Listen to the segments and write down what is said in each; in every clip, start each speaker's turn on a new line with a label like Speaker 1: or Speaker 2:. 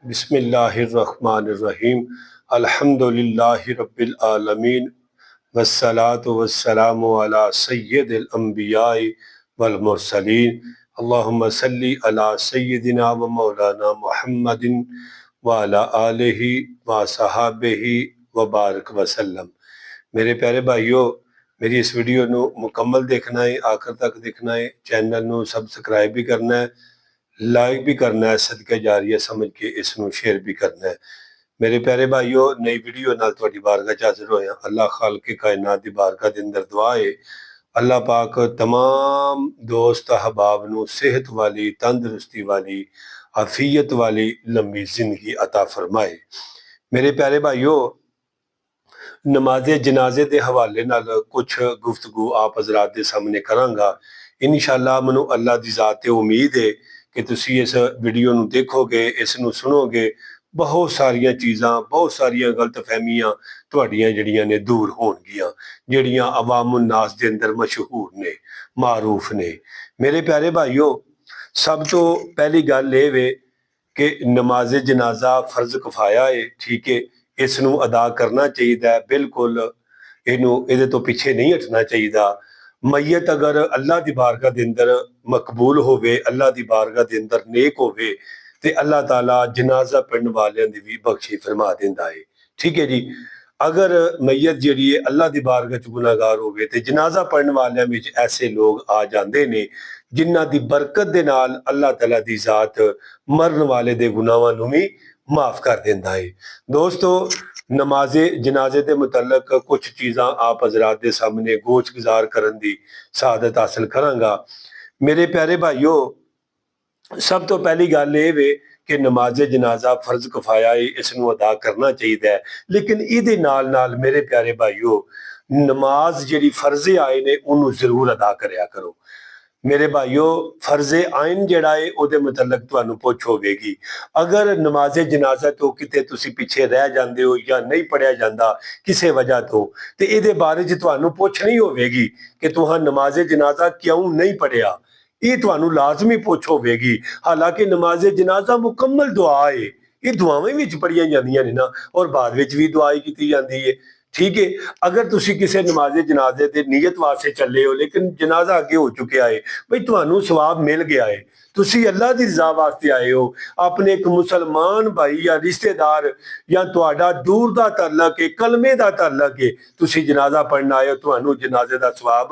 Speaker 1: बिस्मिल्लाहिर्रहमानिर्रहीम अल्हम्दुलिल्लाहि रब्बिल आलमीन वस्सलातु वस्सलामु अला सय्यिदिल अंबिया'i वल मुरसलीन अल्लाहुम्मा सल्ली अला सय्यिदिना व मौलाना मुहम्मदिन व अला आलिहि व सहाबिहि व बारिक वसल्लम। मेरे प्यारे भाइयों, मेरी इस वीडियो ਨੂੰ ਮੁਕੰਮਲ देखना है, आखिर तक देखना है, चैनल ਨੂੰ सब्सक्राइब भी करना है, लाइक भी करना है, सदका जारिया समझ के इसनों शेयर भी करना है। मेरे प्यारे भाइयों, नई वीडियो नाल तुहाडी बारगाह च हाज़िर होया। अल्लाह खालिक कायनात दी बारगाह दे अंदर दुआ है, अल्लाह पाक तमाम दोस्त अहबाब नूं सेहत वाली, तंदुरुस्ती वाली, आफियत वाली लंबी जिंदगी अता फरमाए। मेरे प्यारे भाइयों, नमाज़े जनाजे के हवाले नाल कुछ गुफ्तगू आप हज़रात दे सामने करांगा। इंशाअल्लाह मैनूं अल्लाह दी ज़ात ते उम्मीद है कि तुसी इस वीडियो नूं देखोगे, इसनूं सुनोगे, बहुत सारियां चीज़ां, बहुत सारियां गलतफहमियां तुहाडियां जिहड़ियां ने दूर होणगियां, जिहड़ियां अवामुन नास दे अंदर मशहूर ने, मारूफ ने। मेरे प्यारे भाइयों, सब तो पहली गल ये वे कि नमाज जनाजा फर्ज कफाया है, ठीक है, इसनूं अदा करना चाहिए, बिल्कुल इहदे तो पिछे नहीं हटना चाहिए। मैयत अगर अल्लाह दी बारगाह दे अंदर मकबूल होवे, अल्लाह दी बारगाह दे अंदर नेक होवे, ते अल्लाह ताला जनाजा पढ़न वालियां दी भी बख्शी फरमा देंदा है। ठीक है जी। अगर मैयत जिहड़ी है अल्लाह दी बारगाह च गुनाहगार होवे ते जनाजा पढ़न वालियां विच ऐसे लोग आ जांदे ने जिन्हां दी बरकत दे नाल अल्लाह ताला दी ज़ात मरन वाले दे गुनाहां नूं भी माफ कर देंदा है। दोस्तों, नमाजे जनाजे के मुतलक कुछ चीज़ां आप हज़रात के सामने गोच गुजार करन दी सआदत हासिल करांगा। मेरे प्यारे भाइयों, सब तो पहली गल ये वे कि नमाजे जनाजा फर्ज कफाया है, इसनूं अदा करना चाहिए, लेकिन इहदे नाल नाल मेरे प्यारे भाइयों, नमाज जिहड़ी फर्जे आए ने उन्होंने जरूर अदा करया करो। मेरे भाइयों, फर्जे आइन जिहड़ा है उहदे मुतलक तुहानूं पुछ होवेगी। अगर नमाजे जनाजा तो किते तुसी पिछे रह जांदे हो या नहीं पढ़िया जांदा किसी वजह तो, ते इहदे बारे च तुहानूं पुछ नहीं होवेगी कि तुहां नमाजे जनाजा क्यों नहीं पढ़िया, ये तुहानूं लाजमी पुछ होवेगी। हालांकि नमाजे जनाजा मुकम्मल दुआ है, ये दुआवां विच पढ़िया जांदियां ने ना, और बाद विच भी दुआ कीती जांदी है। ठीक है। अगर तुसी किसी नमाजे जनाजे ते नीयत वास्ते चले हो, लेकिन जनाजा अगे हो चुकिया है, भाई तुहानूं सवाब मिल गया है, तुसी अल्लाह दी रज़ा वास्ते आए हो, अपने एक मुसलमान भाई या रिश्तेदार या तुहाडा दूर दा तल्लक है, कलमे दा तल्लक है, तुसी जनाजा पढ़न आए हो, तुहानूं जनाजे दा सवाब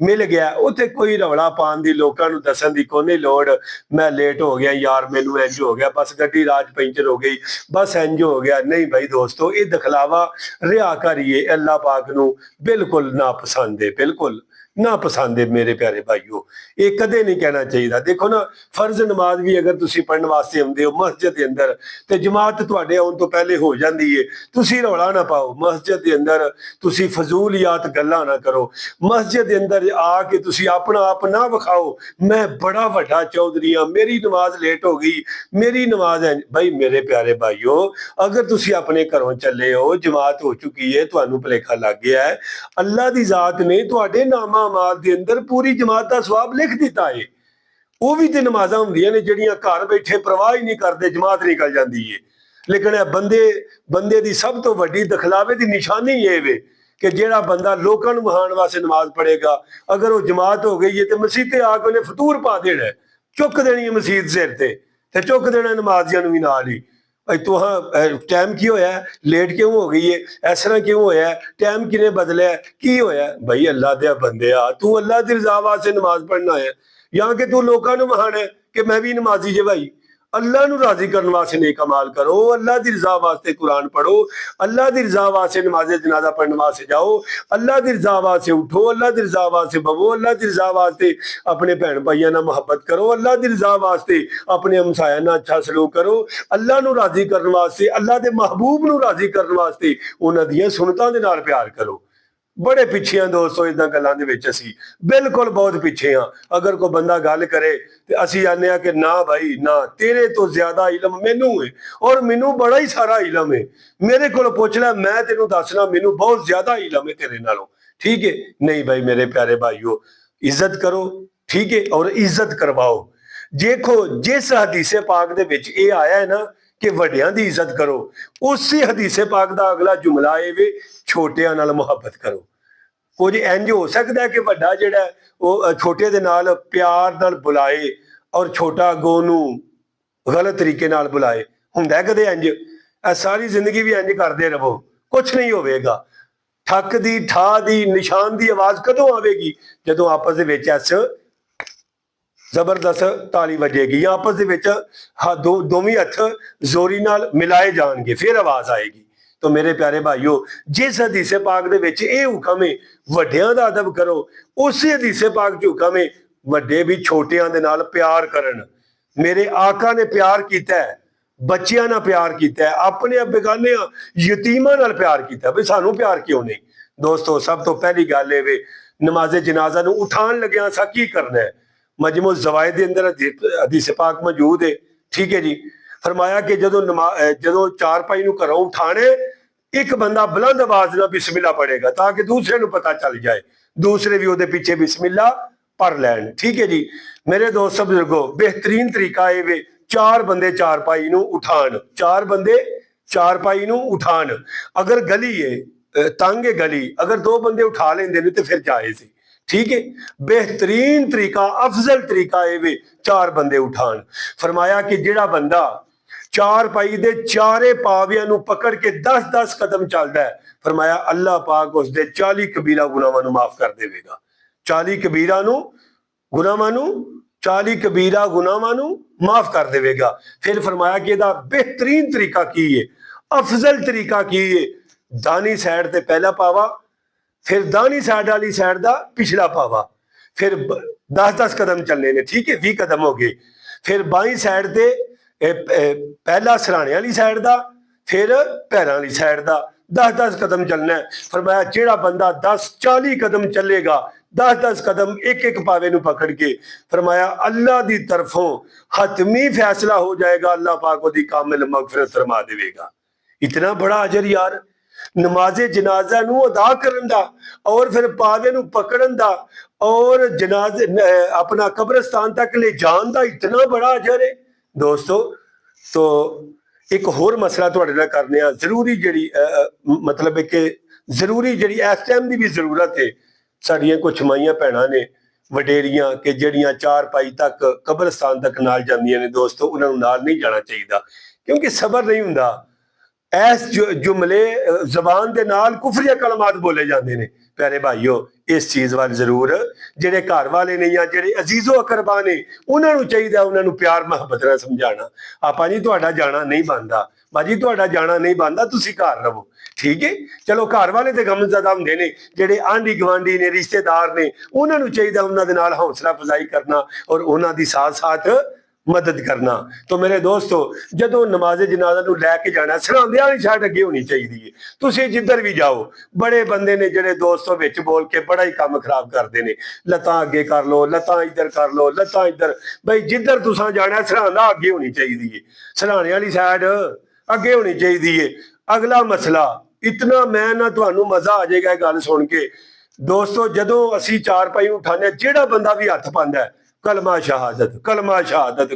Speaker 1: मिल गया। उत्थे कोई रौला पाउण दी, लोकां नूं दस्सण दी कोई नहीं लोड़, मैं लेट हो गया यार, मैनूं इंज हो गया, बस गड्डी राह च पंचर हो गई, बस इंज हो गया। नहीं भाई दोस्तों, ये दिखलावा रियाकारी है, अल्लाह पाक नूं बिल्कुल नापसंद है, बिल्कुल ना पसंद है। मेरे प्यारे भाइयों, ये कदे नहीं कहना चाहिए। देखो ना, फर्ज नमाज भी अगर तुसी पढ़न वास्ते आउंदे हो मस्जिद के अंदर, ते जमात तुहाडे आउण तो पहले हो जाती है, तुसी रौला ना पाओ। मस्जिद के अंदर तुसी फजूलियात गल्लां ना करो। मस्जिद के अंदर आके तुसी अपना आप ना विखाओ, मैं बड़ा वड्डा चौधरी हाँ, मेरी नमाज लेट हो गई, मेरी नमाज है। भाई मेरे प्यारे भाइयों, अगर तुसी अपने घरों चले हो, जमात हो चुकी है, तुहानूं भुलेखा लग गया है, अल्लाह दी ज़ात ने तुहाडे नामा माल दे अंदर पूरी जमात दा सवाब लिख दिता है। वो भी तो नमाज़ां हुंदियां ने जिहड़ियां घर बैठे परवाह ही नहीं करते, जमात निकल जाती है। लेकिन बंदे दी सब तो वड्डी दिखलावे दी निशानी ये वे कि जिहड़ा बंदा लोकां नूं वहाण वास्ते नमाज पढ़ेगा, अगर वो जमात हो गई है तो मसीते आके उन्हें फतूर पा देना, चुक देनी है मसीत सिर ते चुक देना नमाजियां नूं भी नाल ही। भाई तुहां टाइम की होया, लेट क्यों हो गई है, इस तरह क्यों होया, टाइम किने बदलिया, की होया? भाई अल्लाह दे बंदेआ, तू अल्लाह दी रज़ा वास्ते नमाज पढ़ना है या कि तू लोकां नूं वहाना है कि मैं भी नमाजी जे? भाई अल्लाह नूं राजी करने वास्ते नेक अमाल करो, अल्लाह दी रज़ा वास्ते कुरान पढ़ो, अल्लाह दी रज़ा वास्ते नमाज़े जनाजा पढ़ने वास्ते जाओ, अल्लाह दी रज़ा वास्ते उठो, अल्लाह दी रज़ा वास्ते बवो, अल्लाह दी रज़ा वास्ते अपने भैन भाइयों नाल मुहब्बत करो, अल्लाह दी रज़ा वास्ते अपने हमसाया नाल अच्छा सलूक करो, अल्लाह नूं राजी करने वास्ते, अल्लाह दे महबूब नूं राजी करने वास्ते उन्हां दियां सुन्नतां दे नाल प्यार करो। बड़े पिछे हैं दोस्तों, इदां गल्लां दे विच असीं बिल्कुल बहुत पिछे हाँ। अगर कोई बंदा गल करे ते असीं आने आ कि ना भाई ना, तेरे तो ज्यादा इलम मैनू है, और मैनू बड़ा ही सारा इलम है, मेरे को पुछ लै, मैं तेनू दसना मैनू बहुत ज्यादा इलम है तेरे नालों। ठीक है? नहीं भाई मेरे प्यारे भाइयों, इज्जत करो, ठीक है, और इज्जत करवाओ। देखो जिस हदीसे पाक दे विच ये आया है ना कि वड्डियां दी इज्जत करो। उसी हदीसे पाक दा अगला जुमला है वे छोटियां नाल मुहब्बत करो। कुछ इंज हो सकता है कि वड्डा जिहड़ा वो छोटे दे नाल प्यार नाल बुलाए और छोटा अगों नूं गलत तरीके नाल बुलाए, हुंदा कदे इंज? सारी जिंदगी भी इंज करदे रहो, कुछ नहीं होवेगा। ठक दी ठा दी निशान दी आवाज कदों आवेगी? जदों आपस दे विच इस जबरदस्त ताली वजेगी या आपस दे विच दोवें हथ जोरी नाल मिलाए जाणगे, फिर आवाज आएगी। तो मेरे प्यारे भाईओ, जिस हदीसे पाक दे विच ये हुक्म है वड्डियां दा अदब करो, उसी हदीसे पाक च हुक्म है वड्डे भी छोटियां दे नाल प्यार करन। मेरे आका ने प्यार कीता है, बच्चियां नाल प्यार कीता है, अपने बेगाने यतीमां नाल प्यार कीता है। भी सानू प्यार क्यों नहीं? दोस्तों, सब तो पहली गल है नमाजे जनाजा नूं उठाण लग्या असां की करना है? मजमू ज़वाइद दे अंदर हदीस पाक मौजूद है, ठीक है जी। फरमाया कि जदों चारपाई नूं घरों उठाने, एक बंदा बुलंद आवाज नाल बिस्मिल्लाह पढ़ेगा ताकि दूसरे नूं पता चल जाए, दूसरे भी उहदे पीछे बिस्मिल्लाह पढ़ लैन, ठीक है जी। मेरे दोस्त बुजुर्गो, बेहतरीन तरीका है वे चार बंदे चारपाई नूं उठाण, चार बंदे चारपाई नूं उठाण। अगर गली है तंग है गली, अगर दो बंदे उठा लेंदे ने तो फिर जायज है, ठीक है। बेहतरीन तरीका, अफजल तरीका है वे चार बंदे उठान। फरमाया कि जिहड़ा बंदा चार पाई दे चारे पावियां नूं पकड़ के 10-10 कदम चलदा है, फरमाया अल्लाह पाक उसदे 40 कबीरा गुनाहां नूं माफ कर देवेगा। 40 कबीरा नूं गुनाहां नूं 40 कबीरा गुनाहां नूं माफ कर देवेगा। फिर फरमाया कि इहदा बेहतरीन तरीका की है, अफजल तरीका की है? दानी साइड ते पहला पावा, फिर दानी साइड वाली साइड का पिछला पावा, फिर 10-10 कदम चलने ने, ठीक है, 20 कदम हो गए। फिर बाई साइड से पहला सराहने वाली साइड का, फिर पैरों वाली साइड का 10-10 कदम चलना है। फरमाया जिहड़ा बंदा 10-40 कदम चलेगा, 10-10 कदम एक एक पावे नूं पकड़ के, फरमाया अल्लाह की तरफों हतमी फैसला हो जाएगा, अल्लाह पाक उहदी कामिल मगफिरत फरमा देवेगा। इतना बड़ा अजर यार नमाजे जनाजा नूं अदा करन दा, और फिर पावे नूं पकड़न दा, और जनाजे अपना कब्रिस्तान तक ले जान दा इतना बड़ा अजर है दोस्तों। तो एक होर मसला तुहाडे नाल करने आ, जरूरी जिहड़ी मतलब कि जरूरी जिहड़ी इस टाइम दी भी जरूरत है। साडियां कुछ माइयां भैणां ने वडेरियां कि जिहड़ियां चार पाई तक कब्रिस्तान तक नाल जांदियां ने, दोस्तों उन्हां नूं नाल नहीं जाना चाहिदा, क्योंकि सबर नहीं हुंदा। ऐस जुमले जबान दे नाल कुफरिया कलमात बोले जाते हैं। प्यारे भाईओ, इस चीज़ वाल जरूर जेडे घर वाले ने या जेडे अजीजो अकरबा ने, उन्होंने चाहिए उन्होंने प्यार मुहब्बत नाल समझाना। आपा जी तुहाडा जाना नहीं बनता, भाजी तुहाडा जाना नहीं बनता, तुसीं घर रहो, ठीक है। चलो घर वाले तो गमज़दा हुंदे ने, जेडे आंढी गवांढी ने, रिश्तेदार ने, उन्होंने चाहिए उन्होंने नाल हौसला अफजाई करना और उन्होंने साथ साथ मदद करना। तो मेरे दोस्तों, जदों नमाजे जनाजा नूं लैके जाना, सरांदे वाली साइड अगे होनी चाहिए। तुसीं जिधर भी जाओ, बड़े बंदे ने जेडे दोस्तों विच बोल के बड़ा ही काम खराब करते हैं, लत्तां अगे कर लो, लत्तां इधर कर लो, लत्तां इधर। बई जिधर तुसां जाना सरांदा अगे होनी चाहिए, सराहने वाली साइड अगे होनी चाहिए। अगला मसला, इतना मैं ना तुहानूं मजा आ जाएगा गल सुन के दोस्तों, जदों असीं चारपाई उठाने, जिहड़ा बंदा भी हथ पांदा है कलमा शहादत, कलमा शहादत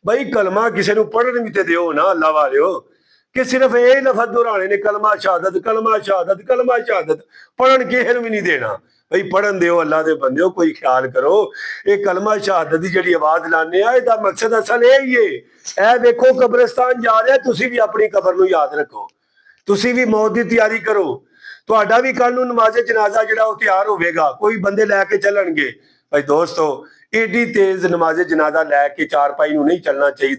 Speaker 1: भाई कलमा किसी को पढ़न भी तो दिओ ना अल्लाह वालिओ, कि सिर्फ ये लफज दोहराने ने कलमा शहादत, कलमा शहादत, कलमा शहादत, पढ़न किसी भी नहीं देना। भाई पढ़न दिओ अल्लाह दे बंदिओ, कोई ख्याल करो। ये कलमा शहादत की जिहड़ी आवाज लाने आ, इहदा मकसद असल यही है। ए देखो कब्रिस्तान जा रहा, तुसीं भी अपनी कबर नूं याद रखो, तुसीं भी मौत की तैयारी करो। तुहाडा भी कल नूं नमाजे जनाजा जिहड़ा वो तैयार होवेगा, कोई बंदे लैके चलणगे। भाई दोस्तों, एडी तेज नमाजे जनाजा लैके चारपाई नूं नहीं चलना चाहिए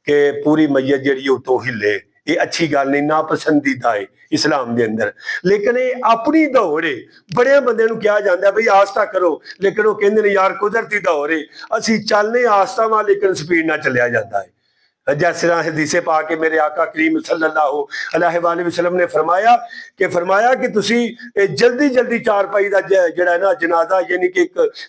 Speaker 1: कि पूरी मैयत जिहड़ी उतों हिले। ये अच्छी गल नहीं, नापसंदीदा है इस्लाम के अंदर। लेकिन ये अपनी दौड़ है, बड़े बंदे नूं कहा जाता है भाई आस्था करो, लेकिन वो कहते हैं यार कुदरती दौड़ है, असीं चलने आस्था वां लेकिन स्पीड नाल चलिया जाता है। जैसे हदीसे पा के मेरे आका करीम सल्लल्लाहु अलैहि वसल्लम ने फरमाया कि तुसी जल्दी जल्दी चारपाई दा जिहड़ा है ना जनाजा यानी कि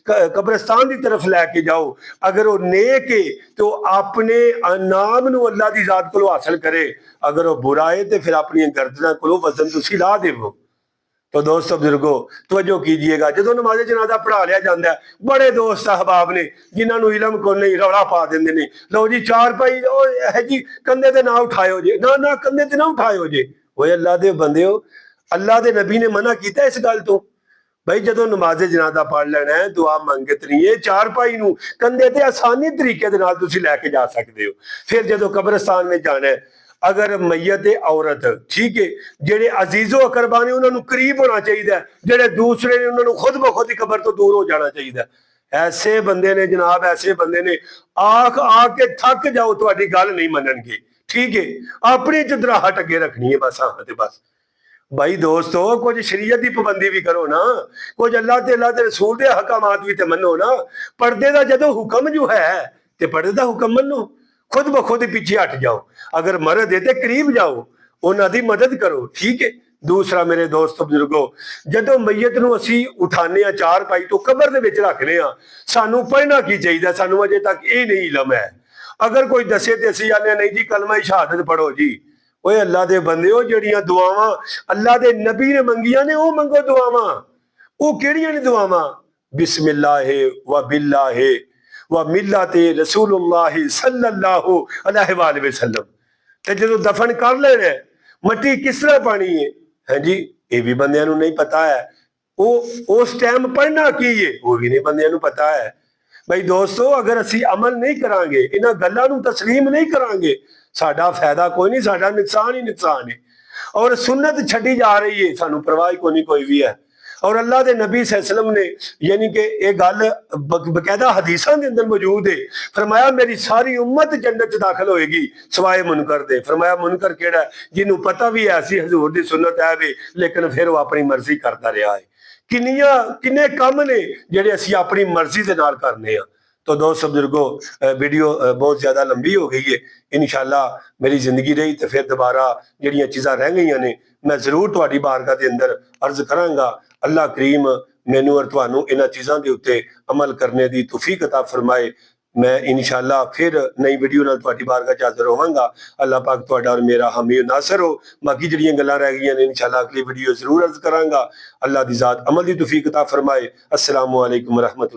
Speaker 1: कब्रिस्तान की तरफ लैके जाओ। अगर वो नेक है तो अपने नाम नूं अल्लाह दी जात कोलों हासिल करे, अगर वो बुरा है तो फिर अपनी गर्दनां कोलों वजन तुसी ला देवो। तो दोस्तों बुजुर्गो तवज्जो कीजिएगा, जो नमाज जनाजा पढ़ा लिया जाता है, बड़े दोस्त अहबाब ने जिन्होंने इलम को नहीं रौला पा देंगे ने, लो जी चार पाई है जी कंधे ते ना उठायो जे, ना ना कंधे ते ना उठायो जे। वो अल्लाह दे बंदे हो, अल्लाह दे नबी ने मना किया इस गल तो भाई जो नमाजे जनाजा पढ़ लेना है दुआ मंगत नहीं है, चार पाई नूं कंधे ते आसानी तरीके दे नाल तुसीं लैके जा सकते हो। फिर जो कब्रिस्तान में जाना है, अगर मैयत औरत ठीक है, जेडे अजीजो अकरबा ने उन्होंने करीब होना चाहिए, जेडे दूसरे ने उन्होंने खुद ब खुद ही कबर तो दूर हो जाना चाहिए। ऐसे बंदे ने जनाब, ऐसे बंदे ने आख आके थक जाओ तुहाडी गल नहीं मनणगे, ठीक है, अपनी चुदराहट अगे रखनी है बस। हाँ बस भाई दोस्तों कुछ शरीयत की पाबंदी भी करो ना, कुछ अल्लाह ते रसूल के हकामात भी ते मनो ना। पर्दे का जो हुक्म जो है ते पर्दे का हुक्म मनो, खुद ब खुद पीछे हट जाओ, अगर मर्द है तो करीब जाओ, उन्होंने मदद करो, ठीक है। दूसरा मेरे दोस्त बुजुर्गो, जो मैयत नूं असीं उठाने चार पाई तो कबर दे विच रखने आ, सानू पढ़ना की चाहिए, सानू अजे तक ये नहीं इलम है। अगर कोई दसे तो असीं आने नहीं जी कलमा शहादत पढ़ो जी। ओए अल्लाह दे बंदे हो, जड़ियां दुआवां अल्लाह दे नबी ने मंगियां ने वो मंगो दुआवां। वो केड़ियां ने दुआवां? बिस्मिल्लाह व बिल्लाह व मिल्लते रसूलुल्लाह सल्लल्लाहु अलैहि वसल्लम। ते जो दफन कर लेना मट्टी किस तरह पानी है जी, ये भी बंदियां नूं नहीं पता है। वो उस टाइम पढ़ना की है वो भी नहीं बंदियां नूं पता है। भाई दोस्तों अगर असी अमल नहीं करांगे, इन्हां गल्लां नूं तस्लीम नहीं करांगे, साडा फायदा कोई नहीं, साडा नुकसान ही नुकसान है। और सुन्नत छड़ी जा रही है, सानू परवाह को नहीं कोई भी है। और अल्लाह के नबी सल्लल्लाहु अलैहि वसल्लम ने यानी कि ये गल बकायदा हदीसां के अंदर मौजूद है, फरमाया मेरी सारी उम्मत जन्नत च दाखिल होएगी सवाए मुनकर दे। फरमाया मुनकर केड़ा? जिन्हों पता भी है सी हजूर दी सुन्नत है वे, लेकिन फिर वो अपनी मर्जी करता रहा है। किन्ने काम ने जेडे असीं अपनी मर्जी दे नाल करने आ। तो दोस्त बुजुर्गो वीडियो बहुत ज्यादा लंबी हो गई है, इंशाअल्लाह मेरी जिंदगी रही तो फिर दोबारा जड़ियां चीज़ां रह गई ने मैं जरूर तुहाडी बारगाह के अंदर अर्ज करांगा। अल्लाह करीम मैनू और तुहानू इन्हां चीज़ां के उत्ते अमल करने की तौफीक अता फरमाए। मैं इंशाअल्लाह फिर नई वीडियो नाल तुहाडी बारगाह च हाज़र होवांगा। अल्लाह पाक तुहाडा और मेरा हामी नासर हो। बाकी जड़ियां गल्लां रह गई ने इंशाअल्लाह अगली वीडियो जरूर अर्ज करांगा। अल्लाह दी ज़ात अमल की तौफीक अता फरमाए। अस्सलामु अलैकुम व रहमतुल्लाह।